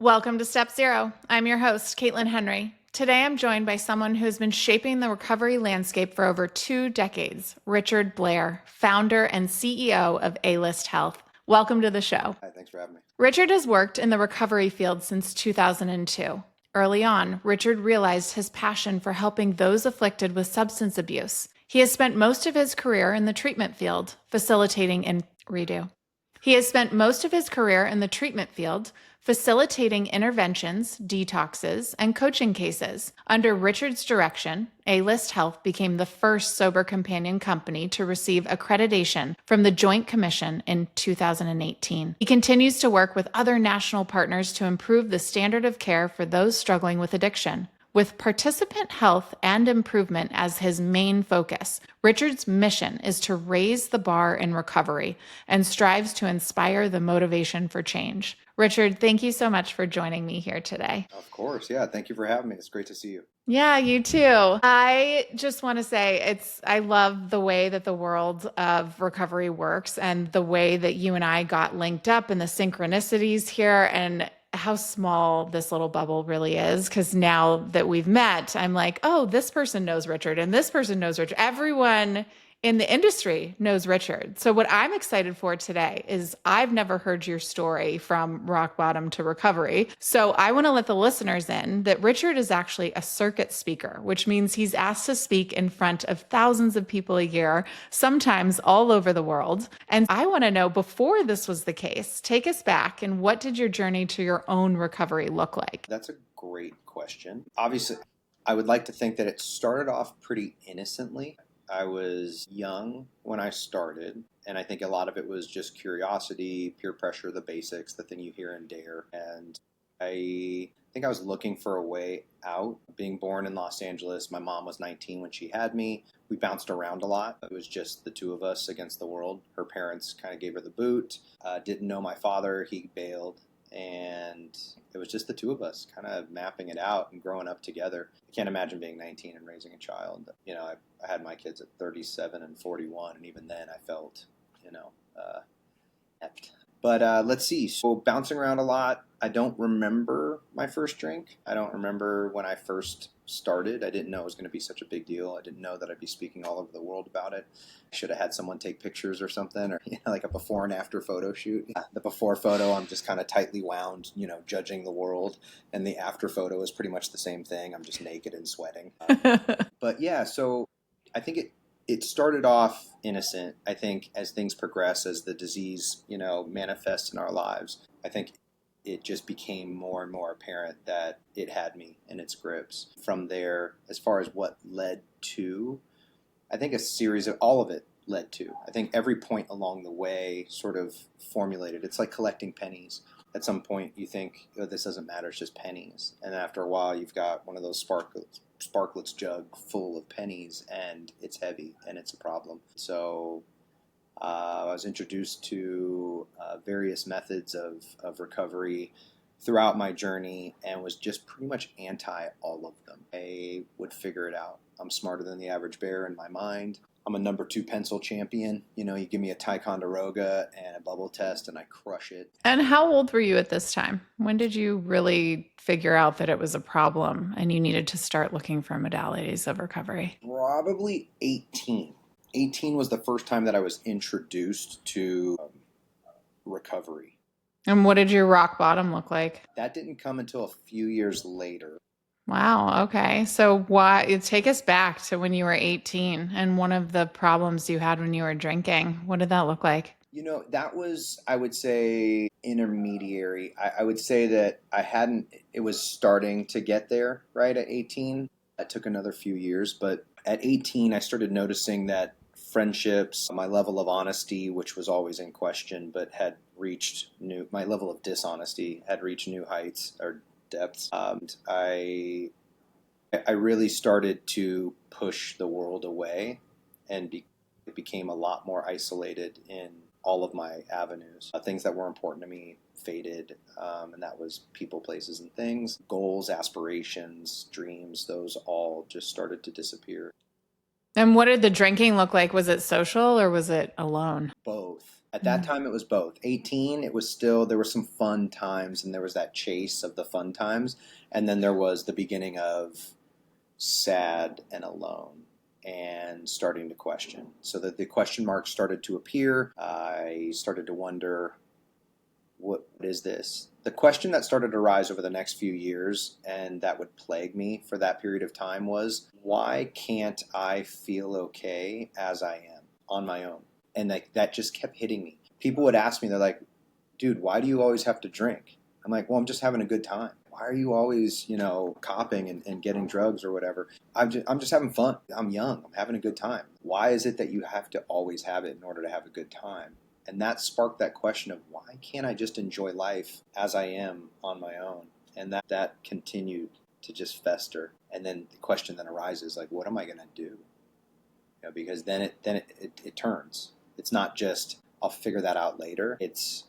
Welcome to Step Zero. I'm your host, Caitlin Henry. Today I'm joined by someone who has been shaping the recovery landscape for over 2 decades, Richard Blair, founder and CEO of ALYST Health. Welcome to the show. Hi, thanks for having me. Richard has worked in the recovery field since 2002. Early on, Richard realized his passion for helping those afflicted with substance abuse. He has spent most of his career in the treatment field, facilitating interventions, detoxes, and coaching cases. Under Richard's direction, ALYST Health became the first sober companion company to receive accreditation from the Joint Commission in 2018. He continues to work with other national partners to improve the standard of care for those struggling with addiction. With participant health and improvement as his main focus, Richard's mission is to raise the bar in recovery and strives to inspire the motivation for change. Richard, thank you so much for joining me here today. Of course. Yeah. Thank you for having me. It's great to see you. Yeah, you too. I just want to say I love the way that the world of recovery works and the way that you and I got linked up and the synchronicities here and how small this little bubble really is. Because now that we've met, I'm like, oh, this person knows Richard and this person knows Richard. Everyone in the industry knows Richard. So what I'm excited for today is I've never heard your story from rock bottom to recovery. So I want to let the listeners in that Richard is actually a circuit speaker, which means he's asked to speak in front of thousands of people a year, sometimes all over the world. And I want to know, before this was the case, take us back and what did your journey to your own recovery look like? That's a great question. Obviously, I would like to think that it started off pretty innocently. I was young when I started, and I think a lot of it was just curiosity, peer pressure, the basics, the thing you hear in DARE. And I think I was looking for a way out. Being born in Los Angeles, my mom was 19 when she had me. We bounced around a lot. It was just the two of us against the world. Her parents kind of gave her the boot. Didn't know my father. He bailed. And it was just the two of us kind of mapping it out and growing up together. I can't imagine being 19 and raising a child. You know, I had my kids at 37 and 41, and even then I felt, ept. But let's see. So bouncing around a lot. I don't remember my first drink. I don't remember when I first started. I didn't know it was going to be such a big deal. I didn't know that I'd be speaking all over the world about it. I should have had someone take pictures or something, or like a before and after photo shoot. The before photo, I'm just kind of tightly wound, judging the world, and the after photo is pretty much the same thing. I'm just naked and sweating. But yeah, so I think it started off innocent. I think as things progress, as the disease, manifests in our lives, I think it just became more and more apparent that it had me in its grips. From there, as far as what led to, I think a series of all of it led to. I think every point along the way sort of formulated. It's like collecting pennies. At some point you think, oh, this doesn't matter, it's just pennies. And after a while you've got one of those sparklets jug full of pennies, and it's heavy and it's a problem. So I was introduced to various methods of recovery throughout my journey and was just pretty much anti all of them. I would figure it out. I'm smarter than the average bear in my mind. I'm a number 2 pencil champion. You give me a Ticonderoga and a bubble test and I crush it. And how old were you at this time? When did you really figure out that it was a problem and you needed to start looking for modalities of recovery? Probably 18. 18 was the first time that I was introduced to recovery. And what did your rock bottom look like? That didn't come until a few years later. Wow. Okay. So take us back to when you were 18 and one of the problems you had when you were drinking. What did that look like? That was, I would say, intermediary. I would say that it was starting to get there, right, at 18. It took another few years, but at 18, I started noticing that friendships, my level of honesty, which was always in question, but my level of dishonesty had reached new heights or depths. I really started to push the world away and it became a lot more isolated in all of my avenues. Things that were important to me faded, and that was people, places, and things. Goals, aspirations, dreams, those all just started to disappear. And what did the drinking look like? Was it social or was it alone? Both. At that time, it was both. 18, it was still, there were some fun times and there was that chase of the fun times. And then there was the beginning of sad and alone and starting to question. So that the question marks started to appear. I started to wonder, what is this? The question that started to rise over the next few years and that would plague me for that period of time was, why can't I feel okay as I am on my own? And that just kept hitting me. People would ask me, they're like, dude, why do you always have to drink? I'm like, well, I'm just having a good time. Why are you always, copping and getting drugs or whatever? I'm just having fun. I'm young. I'm having a good time. Why is it that you have to always have it in order to have a good time? And that sparked that question of, why can't I just enjoy life as I am on my own? And that continued to just fester. And then the question then arises, like, what am I going to do? Because then it turns. It's not just, I'll figure that out later. This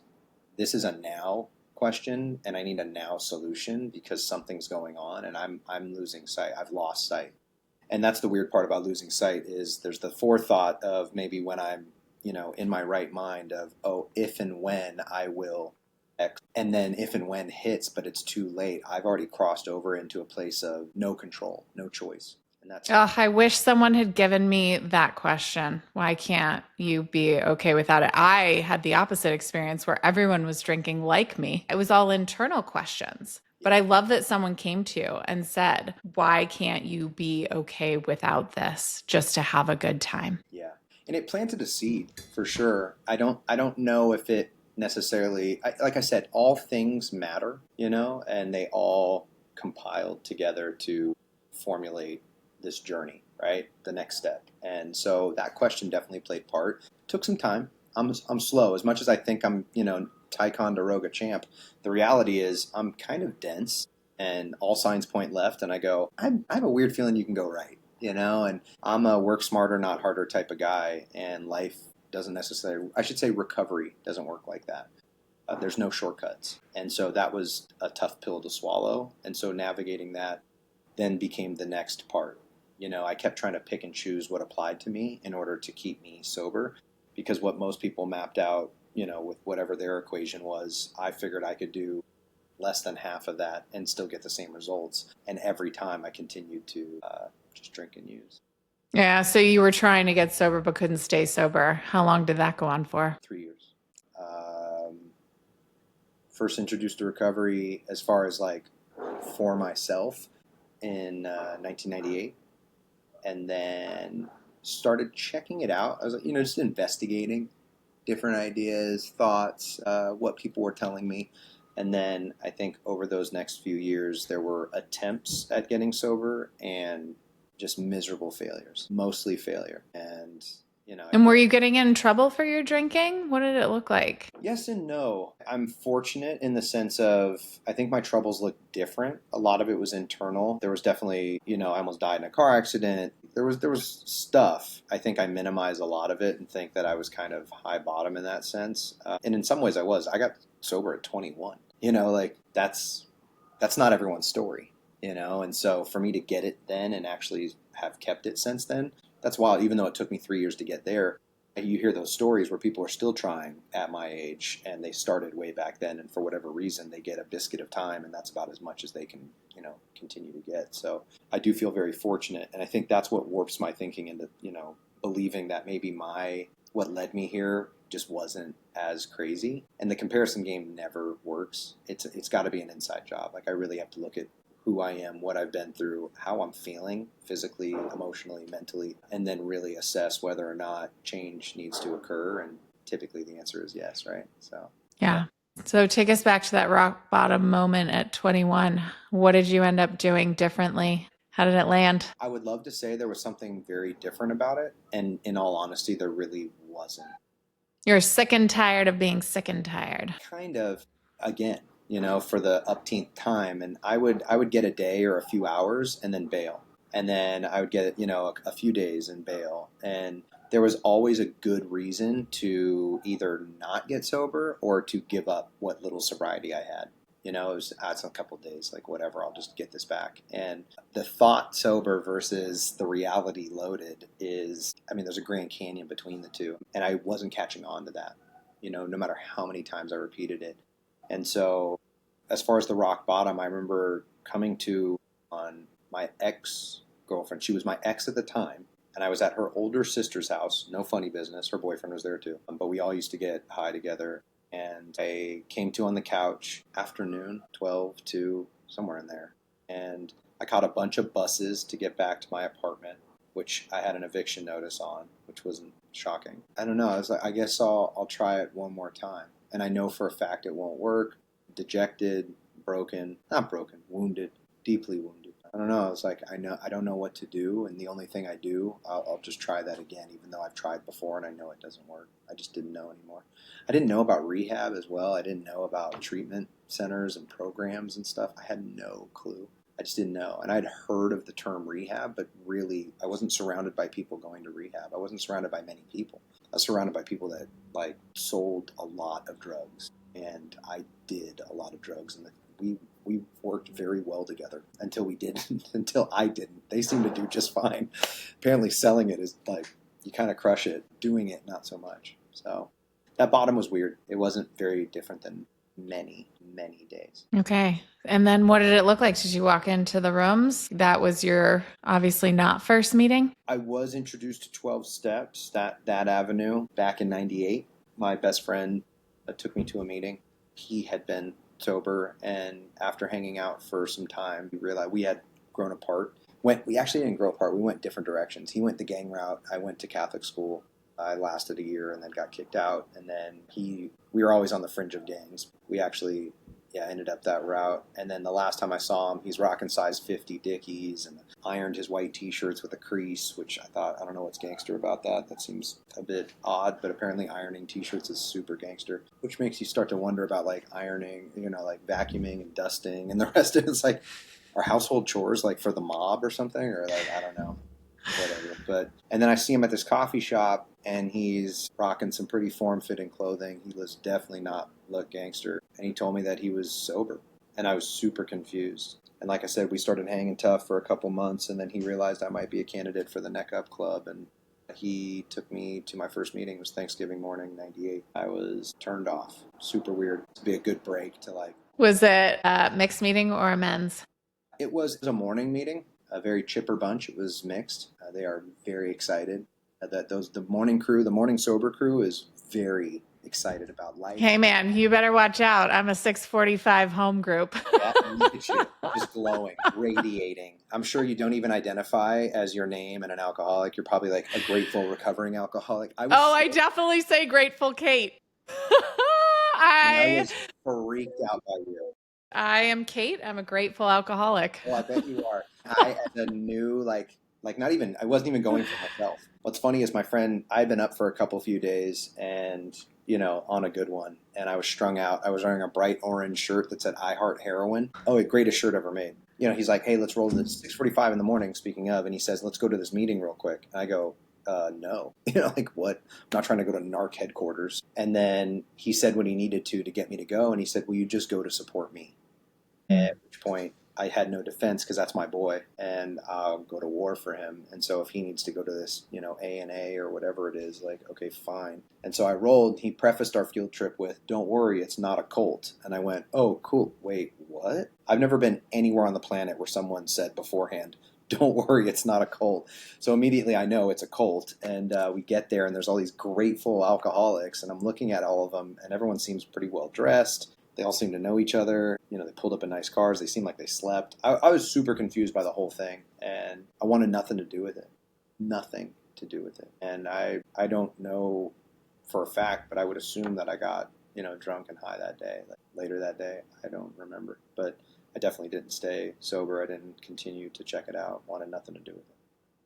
is a now question, and I need a now solution because something's going on, and I'm losing sight. I've lost sight. And that's the weird part about losing sight is there's the forethought of maybe when I'm, in my right mind of, oh, if and when I will X. And then if and when hits, but it's too late. I've already crossed over into a place of no control, no choice. And that's I wish someone had given me that question. Why can't you be okay without it? I had the opposite experience where everyone was drinking like me. It was all internal questions. But I love that someone came to you and said, why can't you be okay without this just to have a good time? Yeah. And it planted a seed for sure. I don't know if it necessarily, like I said, all things matter, and they all compiled together to formulate this journey, right? The next step. And so that question definitely played part. Took some time. I'm slow. As much as I think I'm, Ticonderoga champ, the reality is I'm kind of dense and all signs point left. And I go, I have a weird feeling you can go right, and I'm a work smarter, not harder type of guy. And life doesn't necessarily, I should say recovery doesn't work like that. There's no shortcuts. And so that was a tough pill to swallow. And so navigating that then became the next part. I kept trying to pick and choose what applied to me in order to keep me sober, because what most people mapped out, with whatever their equation was, I figured I could do less than half of that and still get the same results. And every time I continued to just drink and use. Yeah, so you were trying to get sober but couldn't stay sober. How long did that go on for? 3 years. First introduced to recovery as far as like for myself in 1998. And then started checking it out. I was, just investigating different ideas, thoughts, what people were telling me. And then I think over those next few years, there were attempts at getting sober and just miserable failures, mostly failure. And, And were you getting in trouble for your drinking? What did it look like? yes and no. I'm fortunate in the sense of I think my troubles look different. A lot of it was internal. There was definitely, I almost died in a car accident. There was stuff. I think I minimize a lot of it and think that I was kind of high bottom in that sense. And in some ways I was. I got sober at 21. That's not everyone's story, And so for me to get it then and actually have kept it since then, that's wild. Even though it took me 3 years to get there, you hear those stories where people are still trying at my age and they started way back then, and for whatever reason they get a biscuit of time, and that's about as much as they can continue to get. So I do feel very fortunate, and I think that's what warps my thinking into believing that maybe what led me here just wasn't as crazy. And the comparison game never works. It's got to be an inside job. Like I really have to look at who I am, what I've been through, how I'm feeling physically, emotionally, mentally, and then really assess whether or not change needs to occur. And typically the answer is yes, right? So, Yeah. So take us back to that rock bottom moment at 21. What did you end up doing differently? How did it land? I would love to say there was something very different about it. And in all honesty, there really wasn't. You're sick and tired of being sick and tired. Kind of, again, for the upteenth time. And I would get a day or a few hours and then bail. And then I would get, a few days and bail. And there was always a good reason to either not get sober or to give up what little sobriety I had. It was a couple of days, like whatever, I'll just get this back. And the thought sober versus the reality loaded there's a Grand Canyon between the two. And I wasn't catching on to that. no matter how many times I repeated it. And so as far as the rock bottom, I remember coming to on my ex-girlfriend. She was my ex at the time. And I was at her older sister's house. No funny business. Her boyfriend was there too. But we all used to get high together. And I came to on the couch afternoon, 12 to somewhere in there. And I caught a bunch of buses to get back to my apartment, which I had an eviction notice on, which wasn't shocking. I don't know. I was like, I guess I'll try it one more time. And I know for a fact it won't work. Dejected, not broken, wounded, deeply wounded. I don't know. It's like I don't know what to do, and the only thing I do, I'll just try that again, even though I've tried before and I know it doesn't work. I just didn't know anymore. I didn't know about rehab as well. I didn't know about treatment centers and programs and stuff. I had no clue. I just didn't know. And I'd heard of the term rehab, but really I wasn't surrounded by people going to rehab. I wasn't surrounded by many people. I was surrounded by people that sold a lot of drugs, and I did a lot of drugs, and we worked very well together until we didn't, until I didn't. They seemed to do just fine. Apparently selling it is you kind of crush it. Doing it, not so much. So that bottom was weird. It wasn't very different than many, many days. Okay. And then what did it look like? Did you walk into the rooms? That was your obviously not first meeting? I was introduced to 12 Steps, that avenue, back in 98. My best friend took me to a meeting. He had been sober, and after hanging out for some time, we realized we had grown apart. We actually didn't grow apart. We went different directions. He went the gang route. I went to Catholic school. I lasted a year and then got kicked out. And then we were always on the fringe of gangs. We actually, ended up that route. And then the last time I saw him, he's rocking size 50 Dickies and ironed his white t-shirts with a crease, which I don't know what's gangster about that. That seems a bit odd, but apparently ironing t-shirts is super gangster, which makes you start to wonder about ironing, vacuuming and dusting and the rest of it. It's are household chores for the mob or something, or I don't know. Whatever. And then I see him at this coffee shop, and he's rocking some pretty form-fitting clothing. He was definitely not look gangster, and he told me that he was sober, and I was super confused. And like I said, we started hanging tough for a couple months, and then he realized I might be a candidate for the Neck Up Club, and he took me to my first meeting. It was Thanksgiving morning, 98. I was turned off. Super weird. To be a good break to Was it a mixed meeting or a men's? It was a morning meeting. A very chipper bunch. It was mixed. They are very excited. The morning sober crew is very excited about life. Hey man, you better watch out. I'm a 645 home group. Yeah, look at you, just glowing, radiating. I'm sure you don't even identify as your name and an alcoholic. You're probably a grateful recovering alcoholic. I definitely say Grateful Kate. I was freaked out by you. I am Kate. I'm a grateful alcoholic. Well, I bet you are. I had a new, I wasn't even going for myself. What's funny is my friend, I had been up for a few days and, on a good one. And I was strung out. I was wearing a bright orange shirt that said I Heart Heroin. Oh, the greatest shirt ever made. He's like, hey, let's roll to 6:45 in the morning, speaking of. And he says, let's go to this meeting real quick. And I go, no. What? I'm not trying to go to NARC headquarters. And then he said what he needed to get me to go. And he said, will you just go to support me? At which point I had no defense because that's my boy, and I'll go to war for him. And so if he needs to go to this, A&A or whatever it is, okay, fine. And so I rolled. He prefaced our field trip with, don't worry, it's not a cult. And I went, oh, cool. Wait, what? I've never been anywhere on the planet where someone said beforehand, don't worry, it's not a cult. So immediately I know it's a cult. And we get there, and there's all these grateful alcoholics, and I'm looking at all of them, and everyone seems pretty well dressed. They all seem to know each other. They pulled up in nice cars. They seemed like they slept. I was super confused by the whole thing, and I wanted nothing to do with it. Nothing to do with it. And I don't know for a fact, but I would assume that I got, drunk and high that day. Later that day, I don't remember. But I definitely didn't stay sober. I didn't continue to check it out. Wanted nothing to do with it.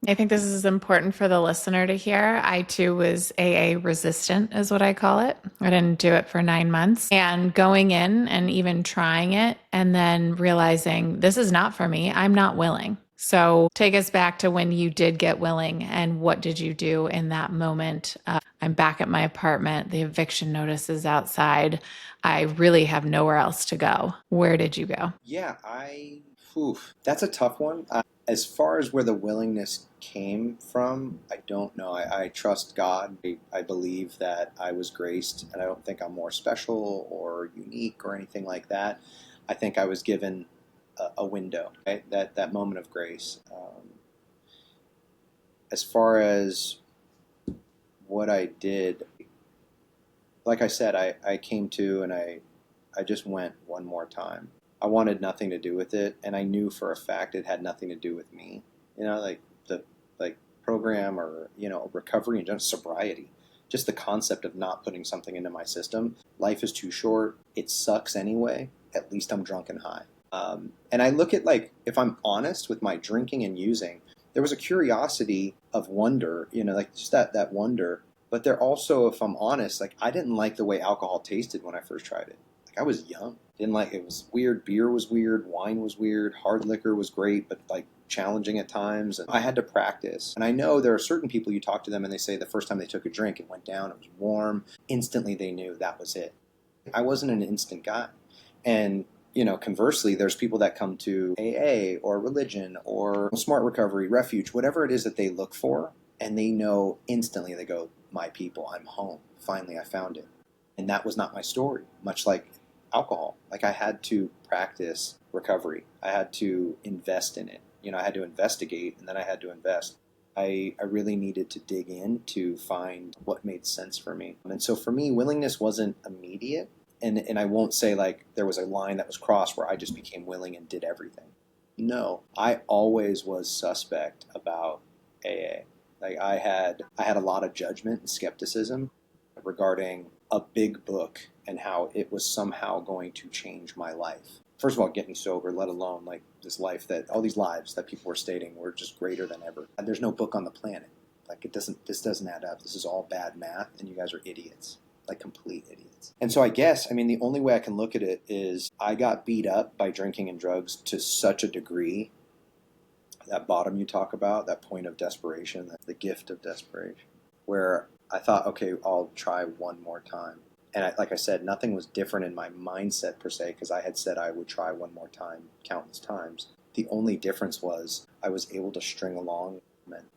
I think this is important for the listener to hear. I too was AA resistant, is what I call it. I didn't do it for 9 months. And going in and even trying it and then realizing this is not for me, I'm not willing. So take us back to when you did get willing, and what did you do in that moment? I'm back at my apartment. The eviction notice is outside. I really have nowhere else to go. Where did you go? Yeah, that's a tough one. As far as where the willingness came from, I don't know. I trust God. I believe that I was graced, and I don't think I'm more special or unique or anything like that. I think I was given a window, right? That moment of grace. As far as what I did, like I said, I came to and I just went one more time. I wanted nothing to do with it, and I knew for a fact it had nothing to do with me. Like the program or recovery and just sobriety, just the concept of not putting something into my system. Life is too short. It sucks anyway. At least I'm drunk and high. And I look at if I'm honest with my drinking and using, there was a curiosity of wonder, just that wonder. But there also, if I'm honest, I didn't like the way alcohol tasted when I first tried it. I was young. Didn't like it. Was weird. Beer was weird. Wine was weird. Hard liquor was great, but challenging at times. And I had to practice. And I know there are certain people, you talk to them and they say the first time they took a drink, it went down, it was warm. Instantly they knew that was it. I wasn't an instant guy. And conversely, there's people that come to AA or religion or smart recovery, refuge, whatever it is that they look for, and they know instantly, they go, my people, I'm home. Finally, I found it. And that was not my story, much like alcohol. I had to practice recovery. I had to invest in it. I had to investigate, and then I had to invest. I really needed to dig in to find what made sense for me. And so for me, willingness wasn't immediate. And I won't say there was a line that was crossed where I just became willing and did everything. No, I always was suspect about AA. I had a lot of judgment and skepticism regarding a big book and how it was somehow going to change my life. First of all, get me sober, let alone this life all these lives that people were stating were just greater than ever. And there's no book on the planet. This doesn't add up. This is all bad math, and you guys are idiots. Complete idiots. And so I guess, the only way I can look at it is I got beat up by drinking and drugs to such a degree, that bottom you talk about, that point of desperation, the gift of desperation, where I thought, okay, I'll try one more time. And like I said, nothing was different in my mindset per se, because I had said I would try one more time countless times. The only difference was I was able to string along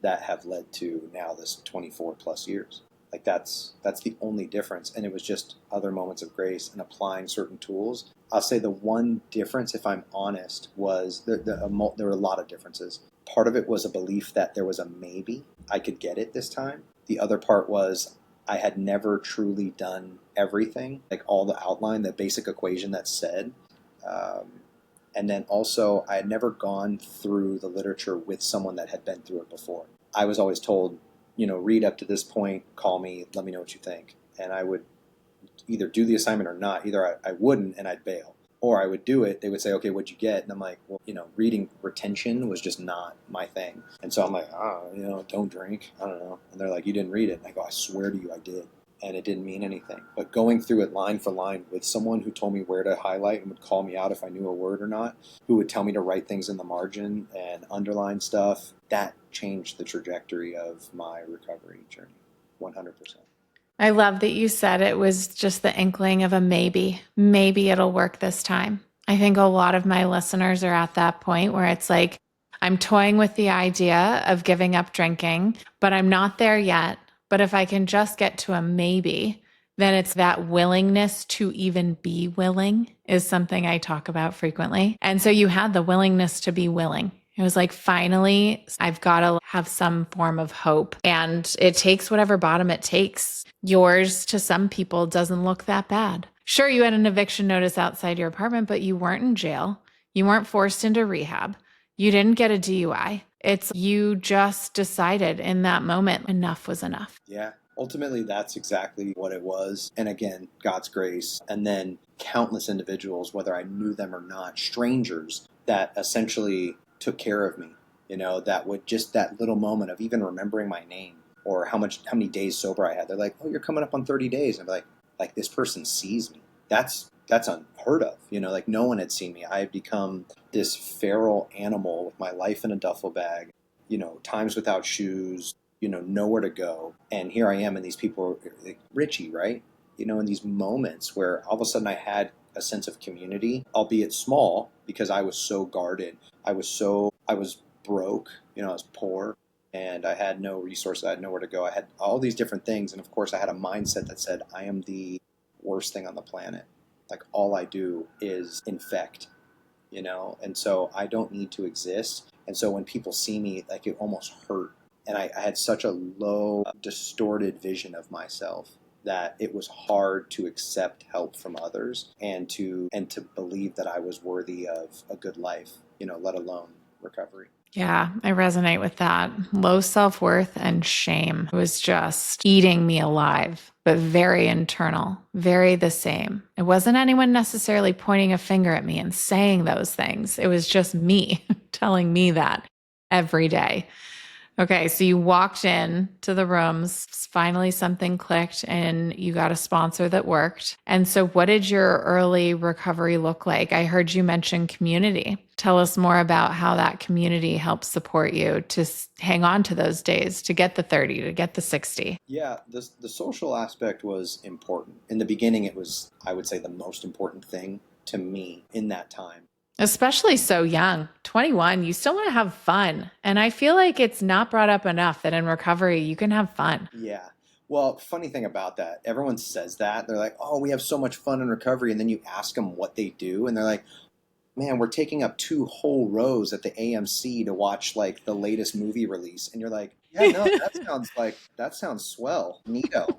that have led to now this 24 plus years. That's the only difference. And it was just other moments of grace and applying certain tools. I'll say the one difference, if I'm honest, was there were a lot of differences. Part of it was a belief that there was a maybe I could get it this time. The other part was I had never truly done everything, all the outline, the basic equation that's said. And then also I had never gone through the literature with someone that had been through it before. I was always told, read up to this point, call me, let me know what you think. And I would either do the assignment or not. Either I wouldn't and I'd bail. Or I would do it. They would say, okay, what'd you get? And I'm like, well, reading retention was just not my thing. And so I'm like, don't drink. I don't know. And they're like, you didn't read it. And I go, I swear to you, I did. And it didn't mean anything. But going through it line for line with someone who told me where to highlight and would call me out if I knew a word or not, who would tell me to write things in the margin and underline stuff, that changed the trajectory of my recovery journey, 100%. I love that you said it was just the inkling of a maybe. Maybe it'll work this time. I think a lot of my listeners are at that point where it's I'm toying with the idea of giving up drinking, but I'm not there yet. But if I can just get to a maybe, then it's that willingness to even be willing is something I talk about frequently. And so you had the willingness to be willing. It was finally, I've got to have some form of hope. And it takes whatever bottom it takes. Yours, to some people, doesn't look that bad. Sure, you had an eviction notice outside your apartment, but you weren't in jail. You weren't forced into rehab. You didn't get a DUI. You just decided in that moment, enough was enough. Yeah. Ultimately, that's exactly what it was. And again, God's grace. And then countless individuals, whether I knew them or not, strangers that essentially took care of me, that would just that little moment of even remembering my name or how many days sober I had. They're like, oh, you're coming up on 30 days. And I'm like this person sees me. That's unheard of. No one had seen me. I had become this feral animal with my life in a duffel bag, times without shoes, nowhere to go. And here I am, and these people are like Richie, right? In these moments where all of a sudden I had a sense of community, albeit small, because I was so guarded. I was broke, I was poor, and I had no resources. I had nowhere to go. I had all these different things. And of course, I had a mindset that said, I am the worst thing on the planet. Like, all I do is infect, and so I don't need to exist. And so when people see me, like, it almost hurt. And I had such a low, distorted vision of myself that it was hard to accept help from others and to believe that I was worthy of a good life, let alone recovery. Yeah, I resonate with that. Low self-worth and shame was just eating me alive, but very internal, very the same. It wasn't anyone necessarily pointing a finger at me and saying those things. It was just me telling me that every day. Okay, so you walked in to the rooms, finally something clicked and you got a sponsor that worked. And so what did your early recovery look like? I heard you mention community. Tell us more about how that community helped support you to hang on to those days, to get the 30, to get the 60. Yeah, the social aspect was important. In the beginning, it was, I would say, the most important thing to me in that time. Especially so young, 21, you still want to have fun. And I feel like it's not brought up enough that in recovery, you can have fun. Yeah. Well, funny thing about that, everyone says that. They're like, oh, we have so much fun in recovery. And then you ask them what they do. And they're like, man, we're taking up 2 whole rows at the AMC to watch like the latest movie release. And you're like, yeah, no, that sounds swell. Neato.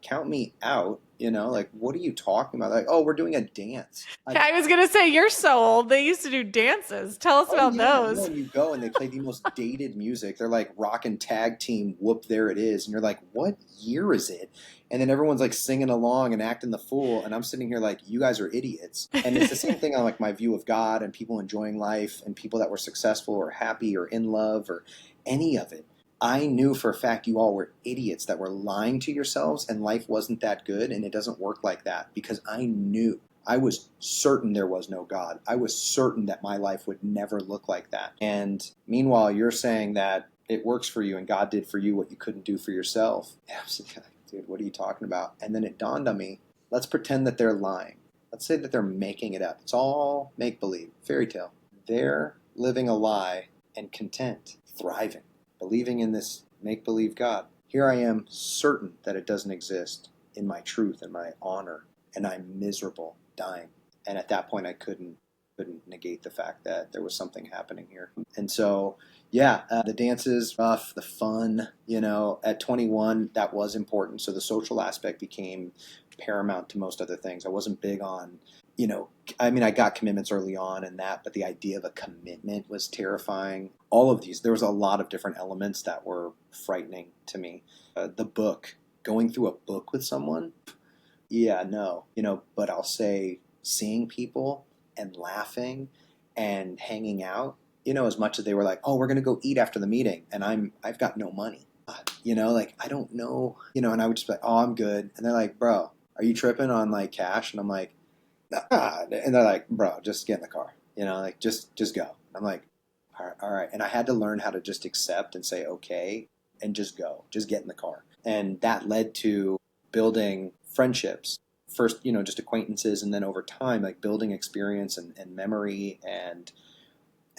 Count me out. Like, what are you talking about? Like, oh, we're doing a dance. I was going to say, you're so old. They used to do dances. Tell us about those. You go and they play the most dated music. They're like rockin' tag team, whoop, there it is. And you're like, what year is it? And then everyone's like singing along and acting the fool. And I'm sitting here like, you guys are idiots. And it's the same thing on like my view of God and people enjoying life and people that were successful or happy or in love or any of it. I knew for a fact you all were idiots that were lying to yourselves and life wasn't that good and it doesn't work like that, because I knew. I was certain there was no God. I was certain that my life would never look like that. And meanwhile, you're saying that it works for you and God did for you what you couldn't do for yourself. I was like, dude, what are you talking about? And then it dawned on me, let's pretend that they're lying. Let's say that they're making it up. It's all make-believe, fairy tale. They're living a lie and content, thriving, believing in this make-believe God. Here I am, certain that it doesn't exist, in my truth and my honor, and I'm miserable, dying. And at that point, I couldn't negate the fact that there was something happening here. And so, the dances, rough, the fun, at 21, that was important. So the social aspect became paramount to most other things. I wasn't big on, I got commitments early on and that, but the idea of a commitment was terrifying. All of these, there was a lot of different elements that were frightening to me. The book, going through a book with someone, but I'll say seeing people and laughing and hanging out, as much as they were like, oh, we're going to go eat after the meeting and I've got no money, like, I don't know, and I would just be like, oh, I'm good. And they're like, bro, are you tripping on like cash? And I'm like, nah. And they're like, bro, just get in the car, like just go. I'm like, all right. And I had to learn how to just accept and say, okay, and just go, just get in the car. And that led to building friendships. First, just acquaintances, and then over time, like building experience and memory and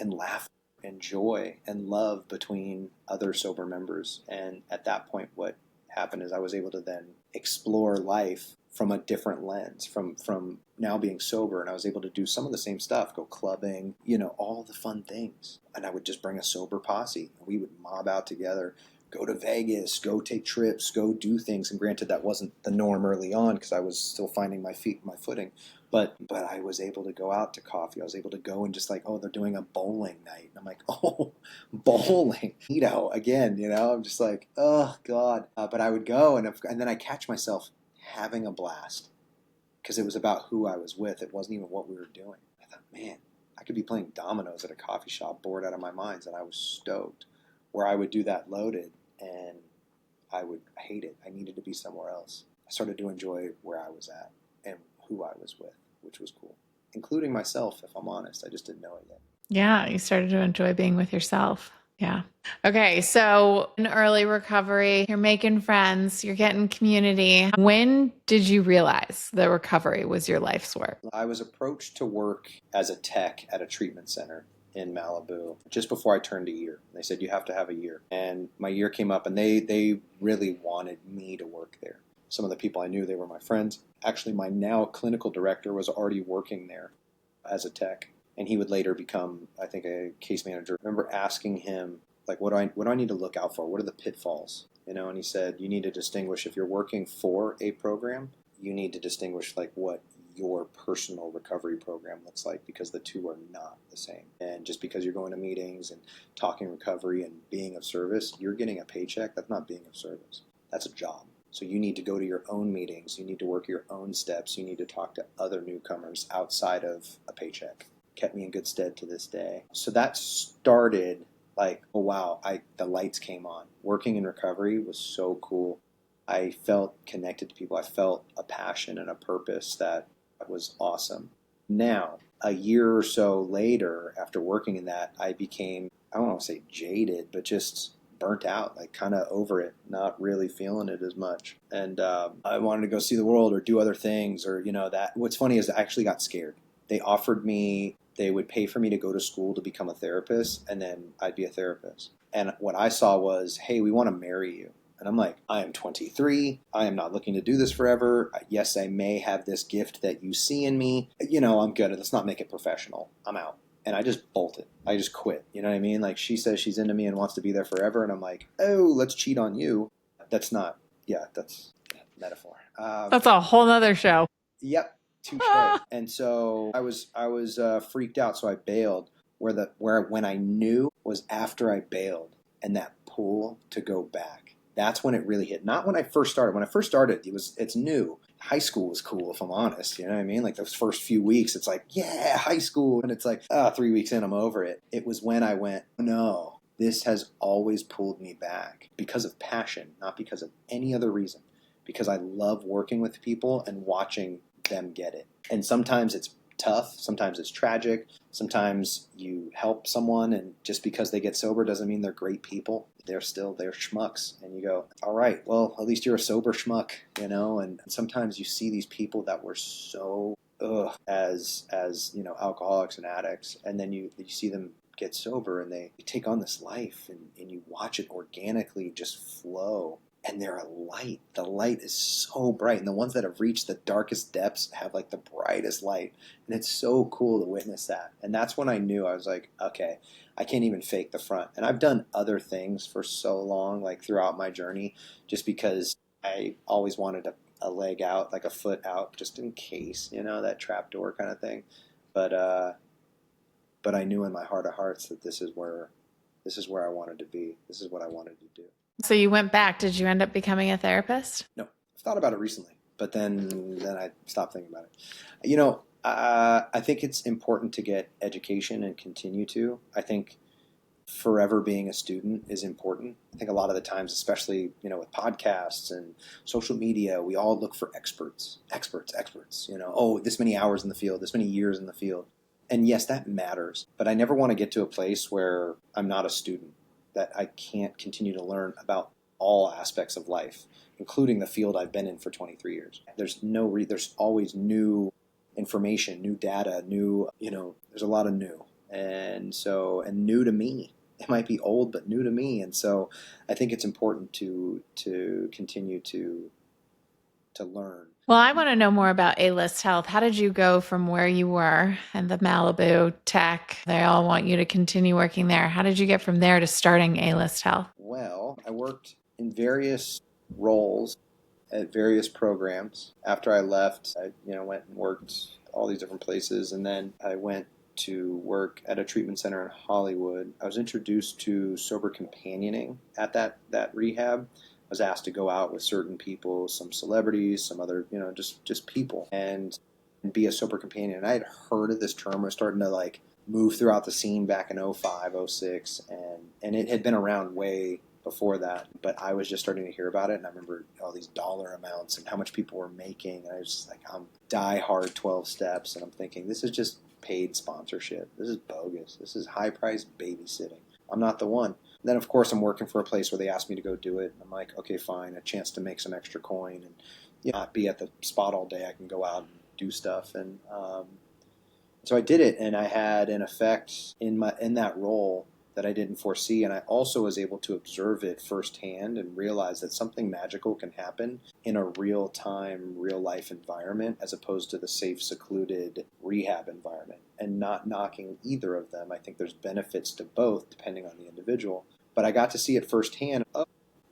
laughter and joy and love between other sober members. And at that point, what happened is I was able to then explore life from a different lens, from now being sober, and I was able to do some of the same stuff, go clubbing, all the fun things. And I would just bring a sober posse, and we would mob out together, go to Vegas, go take trips, go do things. And granted, that wasn't the norm early on because I was still finding my footing. But I was able to go out to coffee. I was able to go and just like, oh, they're doing a bowling night. And I'm like, oh, bowling, again, I'm just like, oh, God. But I would go, and then I catch myself having a blast because it was about who I was with. It wasn't even what we were doing. I thought, man, I could be playing dominoes at a coffee shop, bored out of my mind, and I was stoked. Where I would do that loaded, and I would hate it. I needed to be somewhere else. I started to enjoy where I was at and who I was with, which was cool, including myself, if I'm honest. I just didn't know it yet. Yeah, you started to enjoy being with yourself. Yeah. Okay, so in early recovery, you're making friends, you're getting community. When did you realize that recovery was your life's work? I was approached to work as a tech at a treatment center. in Malibu just before I turned a year. They said, you have to have a year. And my year came up, and they really wanted me to work there. Some of the people I knew, they were my friends. Actually, my now clinical director was already working there as a tech, and he would later become, I think, a case manager. I remember asking him, like, what do I need to look out for? What are the pitfalls? And he said, you need to distinguish, if you're working for a program, you need to distinguish like what your personal recovery program looks like, because the two are not the same. And just because you're going to meetings and talking recovery and being of service, you're getting a paycheck. That's not being of service. That's a job. So you need to go to your own meetings. You need to work your own steps. You need to talk to other newcomers outside of a paycheck. Kept me in good stead to this day. So that started like, oh wow, the lights came on. Working in recovery was so cool. I felt connected to people. I felt a passion and a purpose that was awesome. Now, a year or so later, after working in that, I became, I don't want to say jaded, but just burnt out, like kind of over it, not really feeling it as much. And I wanted to go see the world or do other things, or, that. What's funny is I actually got scared. They would pay for me to go to school to become a therapist, and then I'd be a therapist. And what I saw was, hey, we want to marry you. And I'm like, I am 23. I am not looking to do this forever. Yes, I may have this gift that you see in me. I'm good. Let's not make it professional. I'm out. And I just bolted. I just quit. You know what I mean? Like, she says she's into me and wants to be there forever. And I'm like, oh, let's cheat on you. That's not, that's metaphor. That's a whole nother show. Yep. Touche. And so I was freaked out. So I bailed. When I knew was after I bailed, and that pull to go back. That's when it really hit. Not when I first started. When I first started, it's new. High school was cool, if I'm honest. You know what I mean? Like those first few weeks, it's like, yeah, high school. And it's like, 3 weeks in, I'm over it. It was when I went, no, this has always pulled me back because of passion, not because of any other reason. Because I love working with people and watching them get it. And sometimes it's tough. Sometimes it's tragic. Sometimes you help someone, and just because they get sober doesn't mean they're great people. They're schmucks. And you go, all right, well, at least you're a sober schmuck, and sometimes you see these people that were so as alcoholics and addicts, and then you see them get sober and they take on this life, and you watch it organically just flow. And they're a light. The light is so bright. And the ones that have reached the darkest depths have like the brightest light. And it's so cool to witness that. And that's when I knew, I was like, okay, I can't even fake the front. And I've done other things for so long, like throughout my journey, just because I always wanted a leg out, like a foot out, just in case, that trapdoor kind of thing. But I knew in my heart of hearts that this is where I wanted to be. This is what I wanted to do. So you went back. Did you end up becoming a therapist? No, I've thought about it recently, but then I stopped thinking about it. I think it's important to get education and continue to. I think forever being a student is important. I think a lot of the times, especially, with podcasts and social media, we all look for experts, this many hours in the field, this many years in the field. And yes, that matters, but I never want to get to a place where I'm not a student, that I can't continue to learn about all aspects of life, including the field I've been in for 23 years. There's always new information, new data, there's a lot of new. And new to me. It might be old, but new to me. And so I think it's important to continue to learn. Well, I want to know more about ALYST Health. How did you go from where you were and the Malibu tech? They all want you to continue working there. How did you get from there to starting ALYST Health? Well, I worked in various roles at various programs. After I left, I went and worked all these different places, and then I went to work at a treatment center in Hollywood. I was introduced to sober companioning at that rehab. I was asked to go out with certain people, some celebrities, some other, just people, and be a sober companion. And I had heard of this term. I was starting to move throughout the scene back in 05, 06, and it had been around way before that, but I was just starting to hear about it, and I remember all these dollar amounts and how much people were making, and I was just like, I'm die-hard 12 steps, and I'm thinking, this is just paid sponsorship. This is bogus. This is high-priced babysitting. I'm not the one. Then, of course, I'm working for a place where they asked me to go do it. I'm like, okay, fine, a chance to make some extra coin and not be at the spot all day. I can go out and do stuff. And So I did it, and I had an effect in that role that I didn't foresee, and I also was able to observe it firsthand and realize that something magical can happen in a real time, real life environment as opposed to the safe, secluded rehab environment. And not knocking either of them. I think there's benefits to both depending on the individual. But I got to see it firsthand. Oh,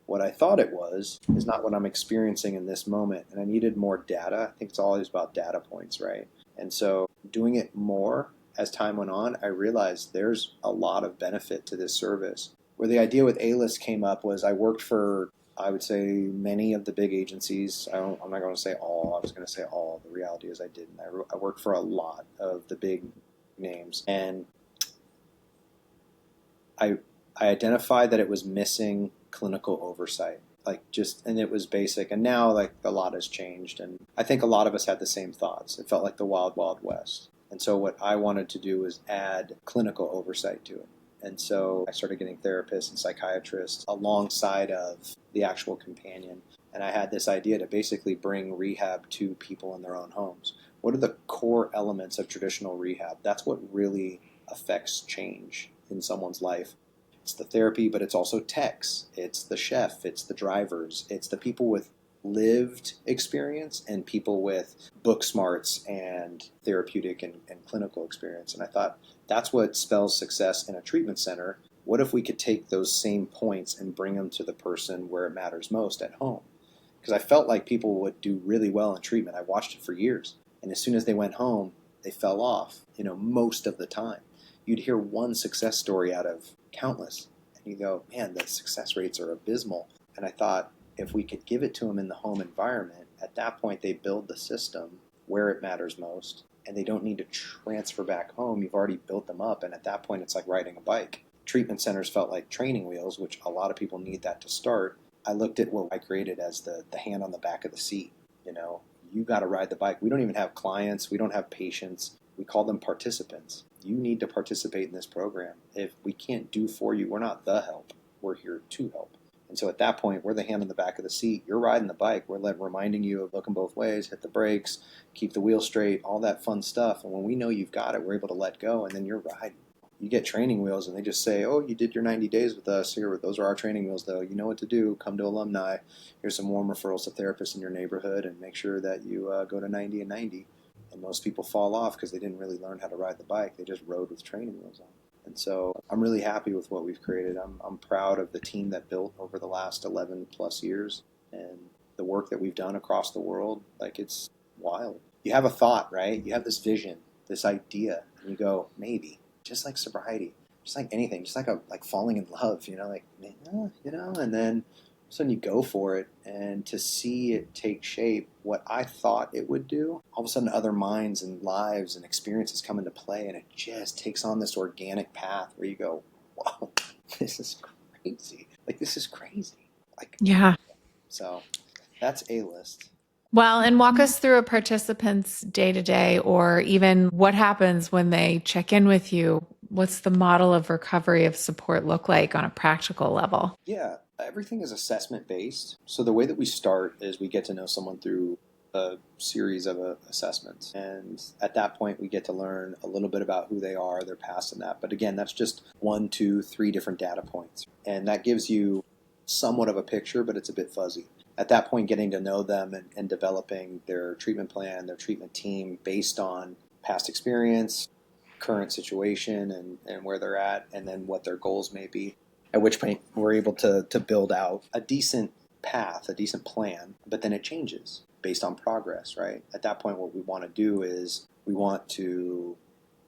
what I thought it was is not what I'm experiencing in this moment. And I needed more data. I think it's always about data points, right? And so doing it more as time went on, I realized there's a lot of benefit to this service. Where the idea with ALYST came up was I worked for, I would say, many of the big agencies. I'm not going to say all. I was going to say all. The reality is I didn't. I worked for a lot of the big names. And I identified that it was missing clinical oversight. And it was basic. And now, a lot has changed. And I think a lot of us had the same thoughts. It felt like the wild, wild west. And so what I wanted to do was add clinical oversight to it. And so I started getting therapists and psychiatrists alongside of the actual companion. And I had this idea to basically bring rehab to people in their own homes. What are the core elements of traditional rehab? That's what really affects change in someone's life. It's the therapy, but it's also techs. It's the chef. It's the drivers. It's the people with lived experience and people with book smarts and therapeutic and clinical experience. And I thought that's what spells success in a treatment center. What if we could take those same points and bring them to the person where it matters most, at home? Because I felt like people would do really well in treatment. I watched it for years. And as soon as they went home, they fell off, most of the time. You'd hear one success story out of countless. And you go, man, the success rates are abysmal. And I thought, if we could give it to them in the home environment, at that point they build the system where it matters most, and they don't need to transfer back home. You've already built them up, and at that point it's like riding a bike. Treatment centers felt like training wheels, which a lot of people need that to start. I looked at what I created as the hand on the back of the seat. You got to ride the bike. We don't even have clients. We don't have patients. We call them participants. You need to participate in this program. If we can't do for you, we're not the help. We're here to help. And so at that point, we're the hand on the back of the seat. You're riding the bike. We're reminding you of looking both ways, hit the brakes, keep the wheel straight, all that fun stuff. And when we know you've got it, we're able to let go, and then you're riding. You get training wheels, and they just say, oh, you did your 90 days with us. Here, those are our training wheels, though. You know what to do. Come to alumni. Here's some warm referrals to therapists in your neighborhood, and make sure that you go to 90 and 90. And most people fall off because they didn't really learn how to ride the bike. They just rode with training wheels on. And so I'm really happy with what we've created. I'm proud of the team that built over the last 11 plus years and the work that we've done across the world. It's wild. You have a thought, right? You have this vision, this idea, and you go, maybe, just like sobriety, just like anything, just like falling in love, and then so you go for it, and to see it take shape, what I thought it would do, all of a sudden other minds and lives and experiences come into play, and it just takes on this organic path where you go, whoa, this is crazy. This is crazy. Yeah. So that's ALYST. Well, and walk us through a participant's day to day, or even what happens when they check in with you. What's the model of recovery of support look like on a practical level? Yeah, everything is assessment based. So the way that we start is we get to know someone through a series of assessments. And at that point, we get to learn a little bit about who they are, their past, and that. But again, that's just 1, 2, 3 different data points. And that gives you somewhat of a picture, but it's a bit fuzzy. At that point, getting to know them and developing their treatment plan, their treatment team based on past experience, current situation, and where they're at, and then what their goals may be. At which point, we're able to build out a decent path, a decent plan, but then it changes based on progress, right? At that point, what we want to do is we want to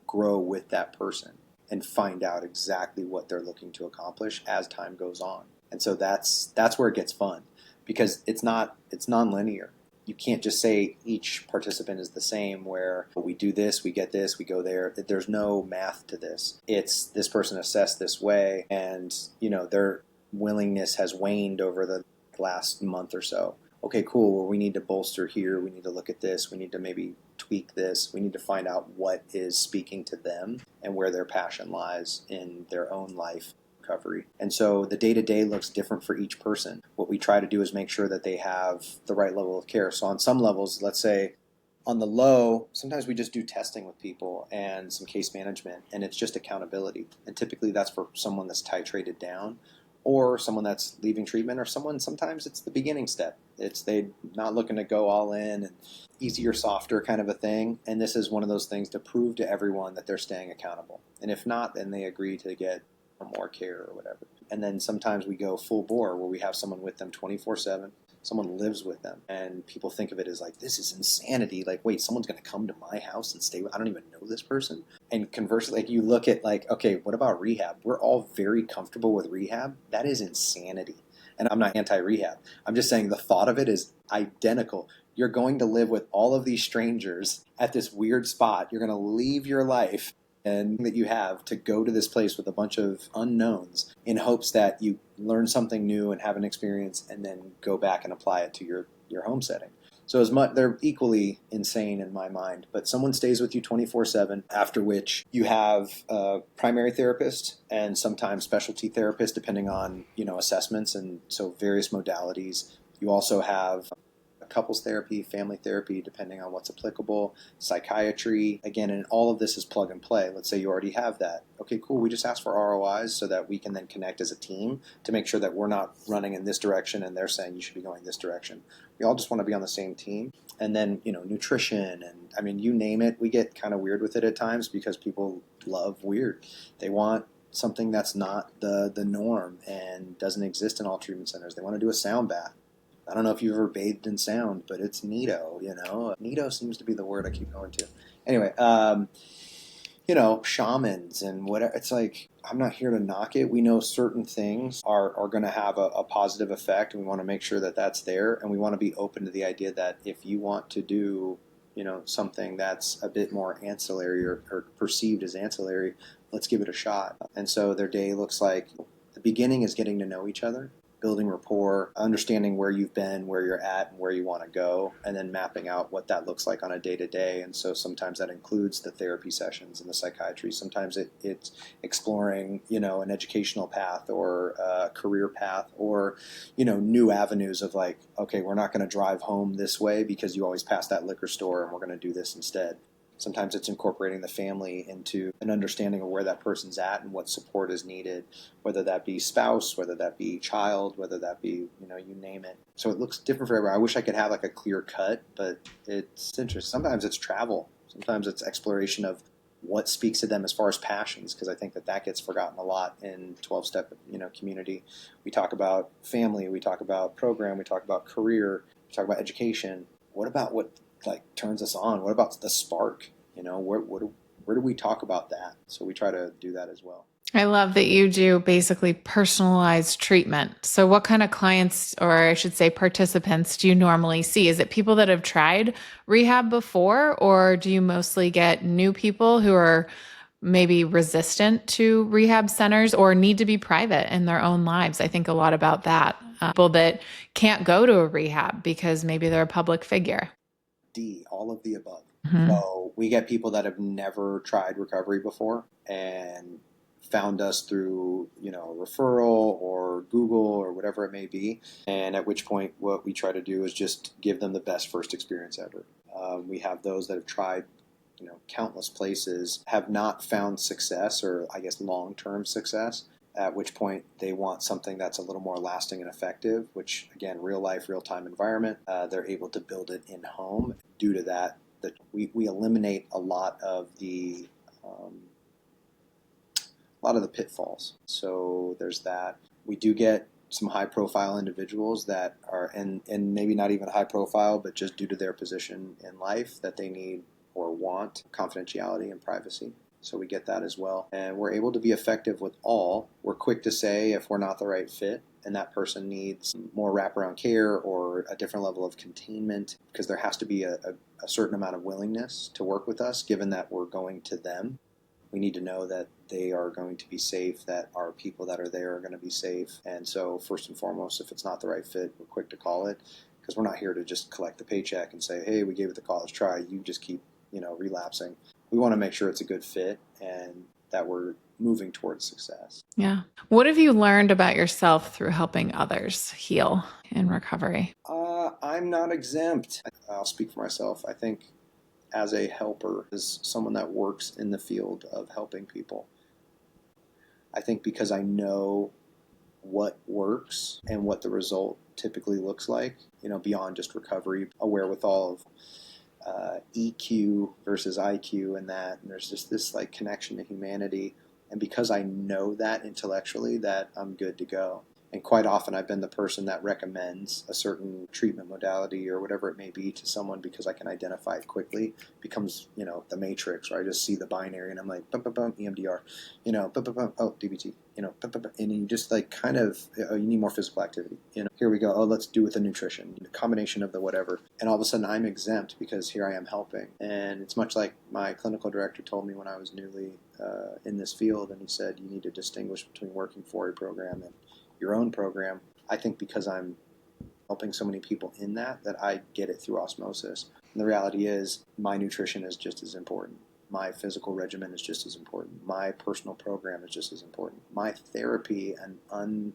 grow with that person and find out exactly what they're looking to accomplish as time goes on. And so that's where it gets fun, because it's nonlinear. You can't just say each participant is the same, where we do this, we get this, we go there. There's no math to this. It's this person assessed this way, and their willingness has waned over the last month or so. Okay, cool. Well, we need to bolster here. We need to look at this. We need to maybe tweak this. We need to find out what is speaking to them and where their passion lies in their own life recovery. And so the day-to-day looks different for each person. What we try to do is make sure that they have the right level of care. So on some levels, let's say On the low, sometimes we just do testing with people and some case management, and it's just accountability. And typically that's for someone that's titrated down or someone that's leaving treatment, or someone, sometimes it's the beginning step. It's they not looking to go all in and easier, softer kind of a thing. And this is one of those things to prove to everyone that they're staying accountable. And if not, then they agree to get more care or whatever. And then sometimes we go full bore where we have someone with them 24/7. Someone lives with them, and people think of it as like, this is insanity. Like, wait, someone's going to come to my house and stay with, I don't even know this person. And conversely, like you look at like, okay, what about rehab? We're all very comfortable with rehab. That is insanity. And I'm not anti-rehab. I'm just saying the thought of it is identical. You're going to live with all of these strangers at this weird spot. You're going to leave your life and that you have to go to this place with a bunch of unknowns in hopes that you learn something new and have an experience and then go back and apply it to your home setting. So as much, they're equally insane in my mind, but someone stays with you 24/7, after which you have a primary therapist and sometimes specialty therapist depending on, assessments, and so various modalities. You also have couples therapy, family therapy, depending on what's applicable, psychiatry. Again, and all of this is plug and play. Let's say you already have that. Okay, cool. We just ask for ROIs so that we can then connect as a team to make sure that we're not running in this direction and they're saying you should be going this direction. We all just want to be on the same team. And then, nutrition, and I mean, you name it. We get kind of weird with it at times because people love weird. They want something that's not the norm and doesn't exist in all treatment centers. They want to do a sound bath. I don't know if you've ever bathed in sound, but it's neato, Neato seems to be the word I keep going to. Anyway, shamans and whatever. It's like, I'm not here to knock it. We know certain things are going to have a positive effect, and we want to make sure that that's there. And we want to be open to the idea that if you want to do, something that's a bit more ancillary or perceived as ancillary, let's give it a shot. And so their day looks like the beginning is getting to know each other, building rapport, understanding where you've been, where you're at, and where you want to go, and then mapping out what that looks like on a day-to-day. And so sometimes that includes the therapy sessions and the psychiatry. Sometimes it's exploring, an educational path or a career path, or, new avenues of like, okay, we're not going to drive home this way because you always pass that liquor store, and we're going to do this instead. Sometimes it's incorporating the family into an understanding of where that person's at and what support is needed, whether that be spouse, whether that be child, whether that be, you name it. So it looks different for everyone. I wish I could have like a clear cut, but it's interesting. Sometimes it's travel. Sometimes it's exploration of what speaks to them as far as passions, because I think that gets forgotten a lot in 12-step, community. We talk about family, we talk about program, we talk about career, we talk about education. What about what turns us on? What about the spark? Where do we talk about that? So we try to do that as well. I love that you do basically personalized treatment. So what kind of clients, or I should say participants, do you normally see? Is it people that have tried rehab before, or do you mostly get new people who are maybe resistant to rehab centers or need to be private in their own lives? I think a lot about that. People that can't go to a rehab because maybe they're a public figure. All of the above. Mm-hmm. So we get people that have never tried recovery before and found us through, referral or Google or whatever it may be. And at which point what we try to do is just give them the best first experience ever. We have those that have tried, countless places, have not found success, or I guess long-term success, at which point they want something that's a little more lasting and effective, which again, real life, real time environment, they're able to build it in home. Due to that we eliminate a lot of the pitfalls. So there's that. We do get some high profile individuals that are, and maybe not even high profile, but just due to their position in life, that they need or want confidentiality and privacy. So we get that as well. And we're able to be effective with all. We're quick to say if we're not the right fit and that person needs more wraparound care or a different level of containment, because there has to be a certain amount of willingness to work with us, given that we're going to them. We need to know that they are going to be safe, that our people that are there are going to be safe. And so first and foremost, if it's not the right fit, we're quick to call it, because we're not here to just collect the paycheck and say, hey, we gave it the college try, you just keep relapsing. We want to make sure it's a good fit and that we're moving towards success. Yeah. What have you learned about yourself through helping others heal in recovery? I'm not exempt. I'll speak for myself. I think as a helper, as someone that works in the field of helping people. I think because I know what works and what the result typically looks like, beyond just recovery, a wherewithal of EQ versus IQ and that, and there's just this like connection to humanity. And because I know that intellectually, that I'm good to go. And quite often I've been the person that recommends a certain treatment modality or whatever it may be to someone because I can identify it quickly. It becomes, the matrix, where I just see the binary and I'm like, bum, bum, bum, EMDR, bum, bum, bum, oh, DBT, bum, bum, bum, and you just like kind of, you need more physical activity. Here we go. Oh, let's do with the nutrition, the combination of the whatever. And all of a sudden I'm exempt because here I am helping. And it's much like my clinical director told me when I was newly in this field. And he said, you need to distinguish between working for a program and your own program. I think because I'm helping so many people in that I get it through osmosis. And the reality is my nutrition is just as important. My physical regimen is just as important. My personal program is just as important. My therapy and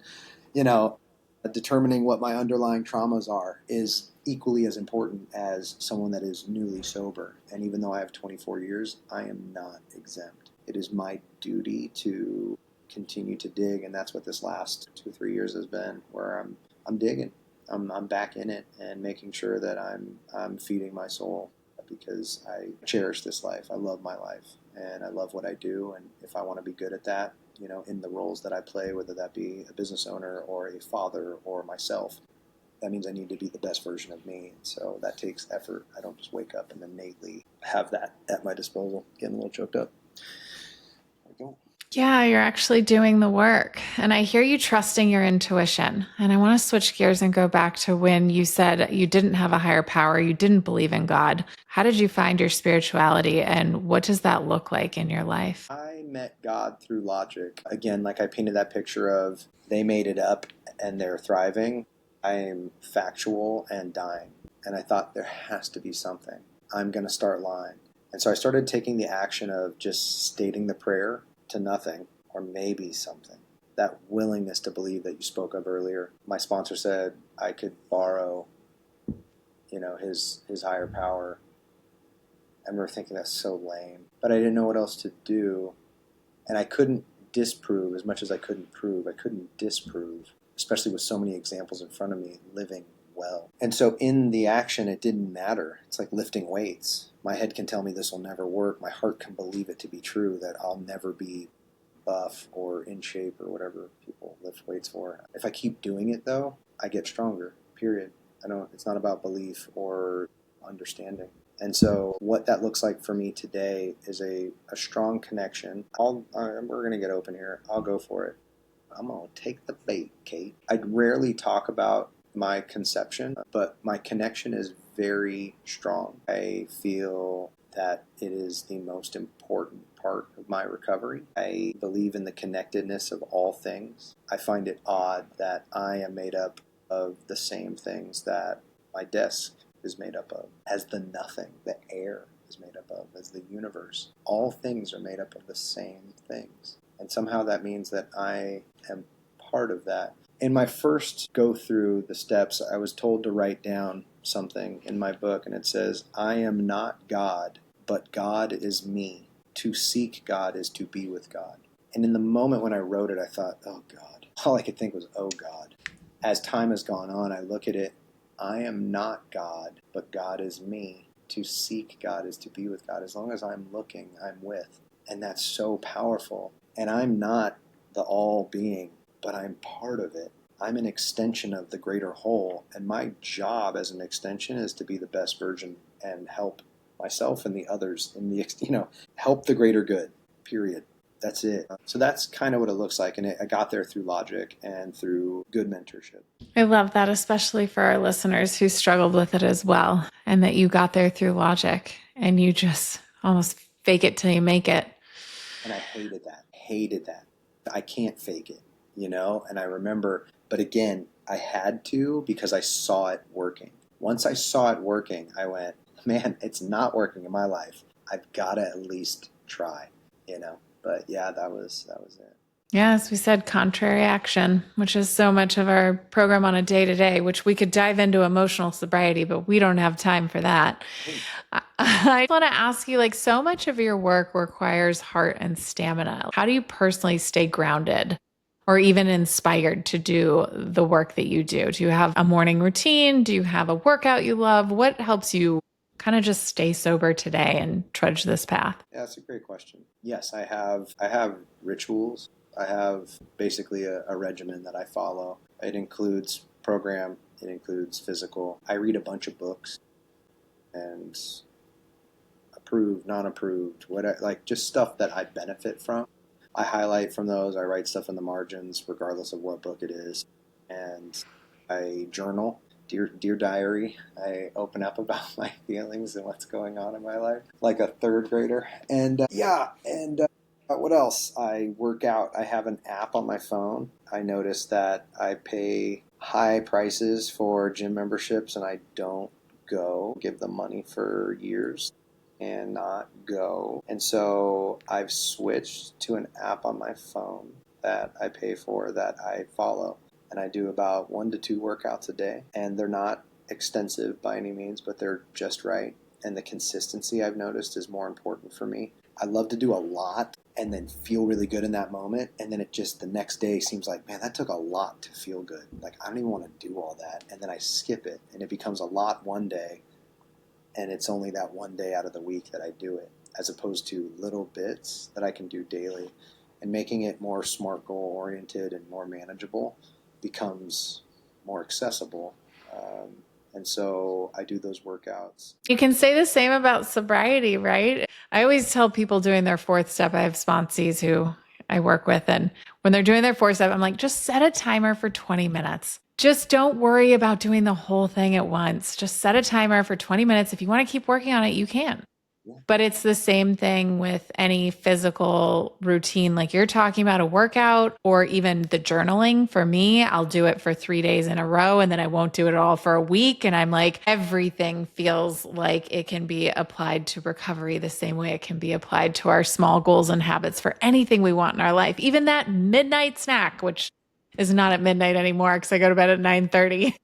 determining what my underlying traumas are is equally as important as someone that is newly sober. And even though I have 24 years, I am not exempt. It is my duty to continue to dig, and that's what this last 2 or 3 years has been, where I'm digging. I'm back in it and making sure that I'm feeding my soul, because I cherish this life. I love my life and I love what I do. And if I want to be good at that, in the roles that I play, whether that be a business owner or a father or myself, that means I need to be the best version of me. So that takes effort. I don't just wake up and innately have that at my disposal. Getting a little choked up. There we go. Yeah, you're actually doing the work. And I hear you trusting your intuition. And I want to switch gears and go back to when you said you didn't have a higher power, you didn't believe in God. How did you find your spirituality, and what does that look like in your life? I met God through logic. Again, like I painted that picture of they made it up and they're thriving. I am factual and dying. And I thought there has to be something. I'm going to start lying. And so I started taking the action of just stating the prayer to nothing, or maybe something. That willingness to believe that you spoke of earlier. My sponsor said I could borrow, his higher power. I remember thinking that's so lame, but I didn't know what else to do, and I couldn't disprove as much as I couldn't prove. I couldn't disprove, especially with so many examples in front of me living well. And so in the action, it didn't matter. It's like lifting weights. My head can tell me this will never work. My heart can believe it to be true, that I'll never be buff or in shape or whatever people lift weights for. If I keep doing it though, I get stronger, period. It's not about belief or understanding. And so what that looks like for me today is a strong connection. We're going to get open here. I'll go for it. I'm going to take the bait, Kate. I rarely talk about my conception, but my connection is very strong. I feel that it is the most important part of my recovery. I believe in the connectedness of all things. I find it odd that I am made up of the same things that my desk is made up of, as the nothing, the air is made up of, as the universe. All things are made up of the same things. And somehow that means that I am part of that. In my first go through the steps, I was told to write down something in my book, and it says, I am not God, but God is me. To seek God is to be with God. And in the moment when I wrote it, I thought, oh God. All I could think was, oh God. As time has gone on, I look at it, I am not God, but God is me. To seek God is to be with God. As long as I'm looking, I'm with. And that's so powerful. And I'm not the all being, but I'm part of it. I'm an extension of the greater whole. And my job as an extension is to be the best version and help myself and the others in the, help the greater good, period. That's it. So that's kind of what it looks like. And I got there through logic and through good mentorship. I love that, especially for our listeners who struggled with it as well, and that you got there through logic and you just almost fake it till you make it. And I hated that. I can't fake it, and I remember, but again, I had to because I saw it working. Once I saw it working, I went, man, it's not working in my life. I've got to at least try, But yeah, that was it. Yes, we said contrary action, which is so much of our program on a day to day, which we could dive into emotional sobriety, but we don't have time for that. I want to ask you like, so much of your work requires heart and stamina. How do you personally stay grounded or even inspired to do the work that you do? Do you have a morning routine? Do you have a workout you love? What helps you kind of just stay sober today and trudge this path? Yeah, that's a great question. Yes, I have rituals. I have basically a regimen that I follow. It includes program, it includes physical. I read a bunch of books and approved, non-approved, like just stuff that I benefit from. I highlight from those. I write stuff in the margins, regardless of what book it is, and I journal. Dear diary, I open up about my feelings and what's going on in my life, like a third grader. And what else? I work out. I have an app on my phone. I notice that I pay high prices for gym memberships, and I don't go. Give them money for years and not go. And so I've switched to an app on my phone that I pay for that I follow. And I do about 1 to 2 workouts a day. And they're not extensive by any means, but they're just right. And the consistency I've noticed is more important for me. I love to do a lot and then feel really good in that moment. And then it just the next day seems like, man, that took a lot to feel good. Like, I don't even want to do all that. And then I skip it and it becomes a lot one day. And it's only that one day out of the week that I do it, as opposed to little bits that I can do daily. And making it more SMART goal oriented and more manageable becomes more accessible. And so I do those workouts. You can say the same about sobriety, right? I always tell people doing their fourth step, I have sponsees who I work with, and when they're doing their fourth step, I'm like, just set a timer for 20 minutes. Just don't worry about doing the whole thing at once. Just set a timer for 20 minutes. If you want to keep working on it, you can. But it's the same thing with any physical routine, like you're talking about a workout or even the journaling. For me, I'll do it for 3 days in a row and then I won't do it all for a week. And I'm like, everything feels like it can be applied to recovery the same way it can be applied to our small goals and habits for anything we want in our life. Even that midnight snack, which is not at midnight anymore because I go to bed at 9:30.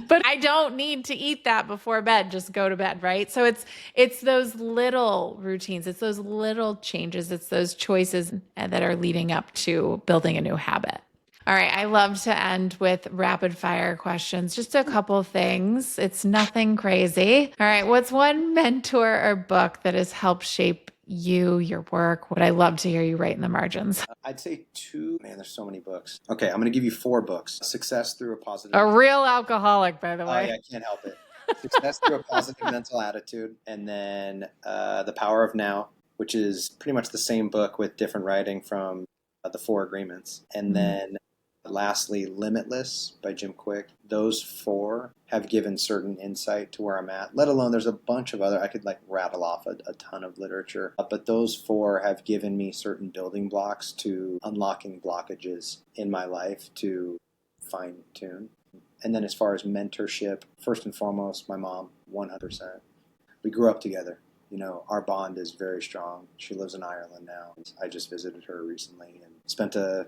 But I don't need to eat that before bed. Just go to bed, right? So it's those little routines, it's those little changes, it's those choices that are leading up to building a new habit. All right, I love to end with rapid fire questions. Just a couple things. It's nothing crazy. All right, what's one mentor or book that has helped shape you, your work? Would I love to hear you write in the margins? I'd say 2. Man, there's so many books. Okay, I'm going to give you 4 books. Success Through a Positive. A real alcoholic, by the Oh, way. yeah, I can't help it. Success Through a Positive Mental Attitude. And then The Power of Now, which is pretty much the same book with different writing from the 4 Agreements. And then lastly, Limitless by Jim Quick. Those 4 have given certain insight to where I'm at, let alone there's a bunch of other, I could like rattle off a ton of literature, but those 4 have given me certain building blocks to unlocking blockages in my life to fine tune. And then as far as mentorship, first and foremost, my mom, 100%. We grew up together. You know, our bond is very strong. She lives in Ireland now. I just visited her recently and spent a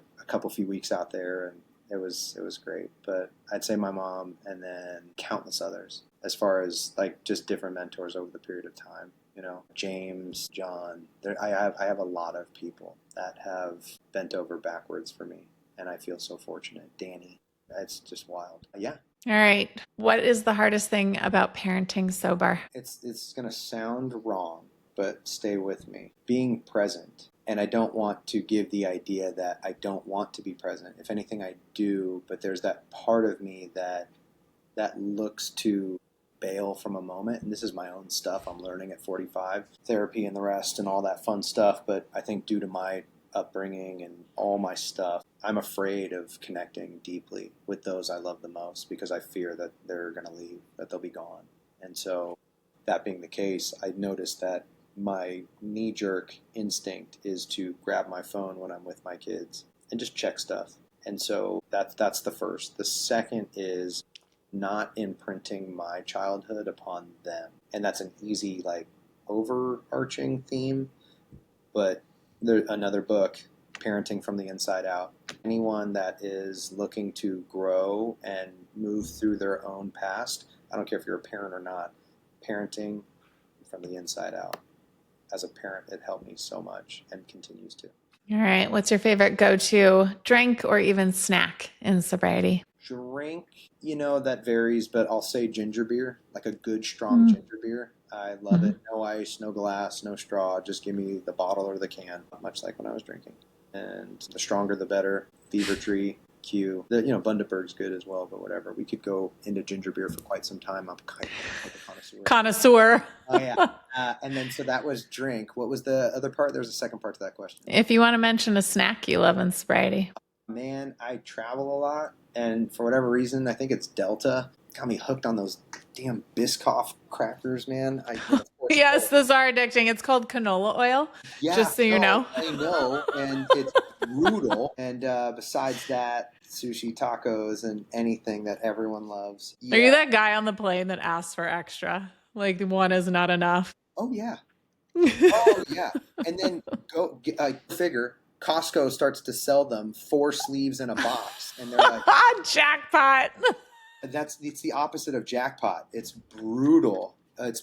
few weeks out there, and it was great. But I'd say my mom, and then countless others as far as like just different mentors over the period of time. You know, James, John. I have a lot of people that have bent over backwards for me, and I feel so fortunate. Danny, it's just wild. Yeah. All right. What is the hardest thing about parenting sober? It's going to sound wrong, but stay with me. Being present. And I don't want to give the idea that I don't want to be present. If anything, I do, but there's that part of me that looks to bail from a moment. And this is my own stuff. I'm learning at 45, therapy and the rest and all that fun stuff. But I think due to my upbringing and all my stuff, I'm afraid of connecting deeply with those I love the most because I fear that they're going to leave, that they'll be gone. And so that being the case, I noticed that my knee-jerk instinct is to grab my phone when I'm with my kids and just check stuff. And so that's the first. The second is not imprinting my childhood upon them. And that's an easy, like, overarching theme. But there's another book Parenting from the Inside Out. Anyone that is looking to grow and move through their own past, I don't care if you're a parent or not, parenting from the inside out. As a parent, it helped me so much and continues to. All right. What's your favorite go-to drink or even snack in sobriety? Drink, that varies, but I'll say ginger beer, like a good, strong ginger beer. I love it. No ice, no glass, no straw. Just give me the bottle or the can, much like when I was drinking. And the stronger, the better. Fever Tree, Q. Bundaberg's good as well, but whatever. We could go into ginger beer for quite some time. I'm kind of a connoisseur. Connoisseur. Oh, yeah. And then, so that was drink. What was the other part? There's a second part to that question. If you want to mention a snack you love in sobriety. Man, I travel a lot, and for whatever reason, I think it's Delta, got me hooked on those damn Biscoff crackers, man. Yes, those are addicting. It's called canola oil, just so you know. I know, and it's brutal. And besides that, sushi, tacos, and anything that everyone loves. Yeah. Are you that guy on the plane that asks for extra? Like one is not enough? Oh, yeah. Oh, yeah. And then figure, Costco starts to sell them 4 sleeves in a box. And they're like, jackpot. It's the opposite of jackpot. It's brutal. It's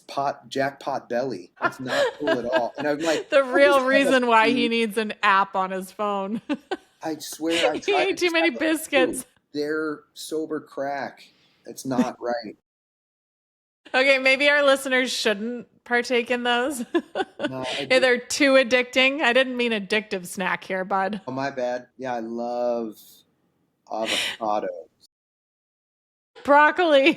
jackpot belly. It's not cool at all. And I'm like, the real reason why he needs an app on his phone. I swear, he ate too many biscuits. They're sober crack. It's not right. Okay, maybe our listeners shouldn't partake in those. No, they're too addicting. I didn't mean addictive snack here, bud. Oh, my bad. Yeah, I love avocado. Broccoli.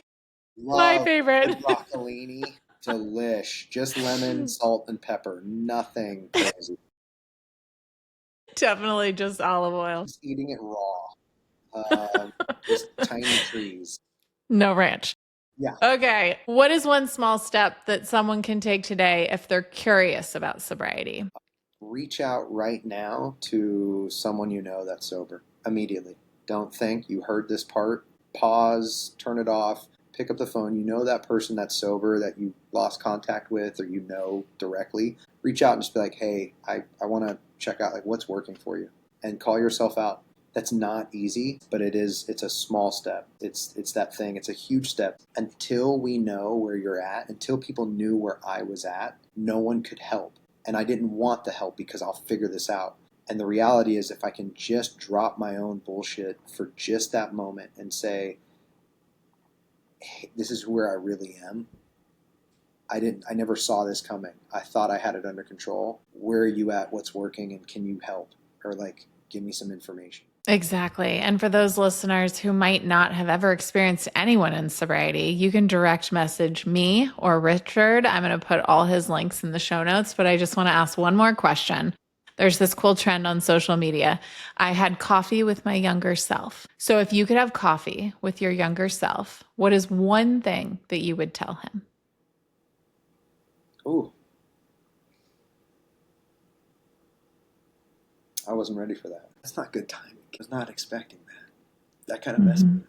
My favorite. Broccolini. Delish. Just lemon, salt, and pepper. Nothing crazy. Definitely just olive oil. Just eating it raw. Just tiny trees. No ranch. Yeah. Okay. What is one small step that someone can take today if they're curious about sobriety? Reach out right now to someone you know that's sober. Immediately. Don't think you heard this part. Pause, turn it off, pick up the phone. You know that person that's sober that you lost contact with or you know directly. Reach out and just be like, hey, I want to check out what's working for you. And call yourself out. That's not easy, but it's a small step. It's that thing. It's a huge step. Until we know where you're at, until people knew where I was at, no one could help. And I didn't want the help because I'll figure this out. And the reality is if I can just drop my own bullshit for just that moment and say, hey, this is where I really am. I never saw this coming. I thought I had it under control. Where are you at? What's working? And can you help? Or give me some information. Exactly. And for those listeners who might not have ever experienced anyone in sobriety, you can direct message me or Richard. I'm going to put all his links in the show notes, but I just want to ask one more question. There's this cool trend on social media. I had coffee with my younger self. So if you could have coffee with your younger self, what is one thing that you would tell him? Ooh. I wasn't ready for that. That's not good timing. I was not expecting that. That kind of messed me up.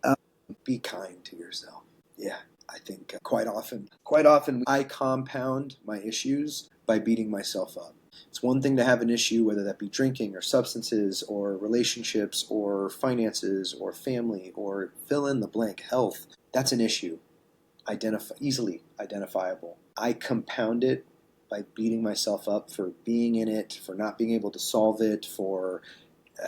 Yeah. Be kind to yourself. Yeah. I think quite often I compound my issues by beating myself up. It's one thing to have an issue, whether that be drinking or substances or relationships or finances or family or fill in the blank, health. That's an issue. Easily identifiable. I compound it by beating myself up for being in it, for not being able to solve it, for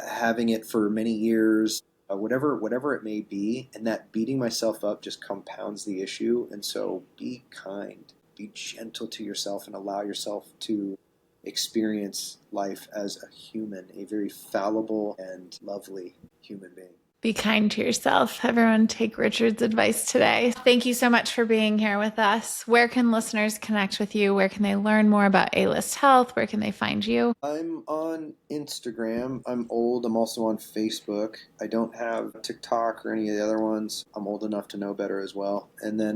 having it for many years. Whatever it may be, and that beating myself up just compounds the issue. And so be kind, be gentle to yourself, and allow yourself to experience life as a human, a very fallible and lovely human being. Be kind to yourself. Everyone take Richard's advice today. Thank you so much for being here with us. Where can listeners connect with you? Where can they learn more about ALYST Health? Where can they find you? I'm on Instagram. I'm old. I'm also on Facebook. I don't have TikTok or any of the other ones. I'm old enough to know better as well. And then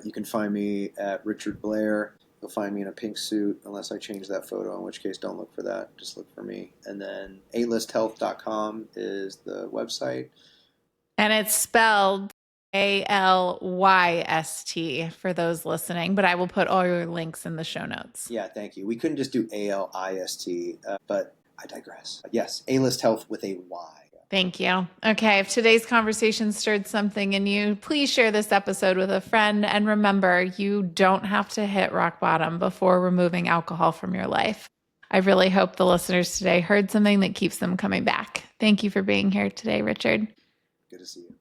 you can find me at Richard Blair. You'll find me in a pink suit unless I change that photo, in which case don't look for that. Just look for me. And then alysthealth.com is the website. And it's spelled ALYST for those listening, but I will put all your links in the show notes. Yeah, thank you. We couldn't just do ALIST, but I digress. Yes, ALYST Health with a Y. Thank you. Okay, if today's conversation stirred something in you, please share this episode with a friend. And remember, you don't have to hit rock bottom before removing alcohol from your life. I really hope the listeners today heard something that keeps them coming back. Thank you for being here today, Richard. Good to see you.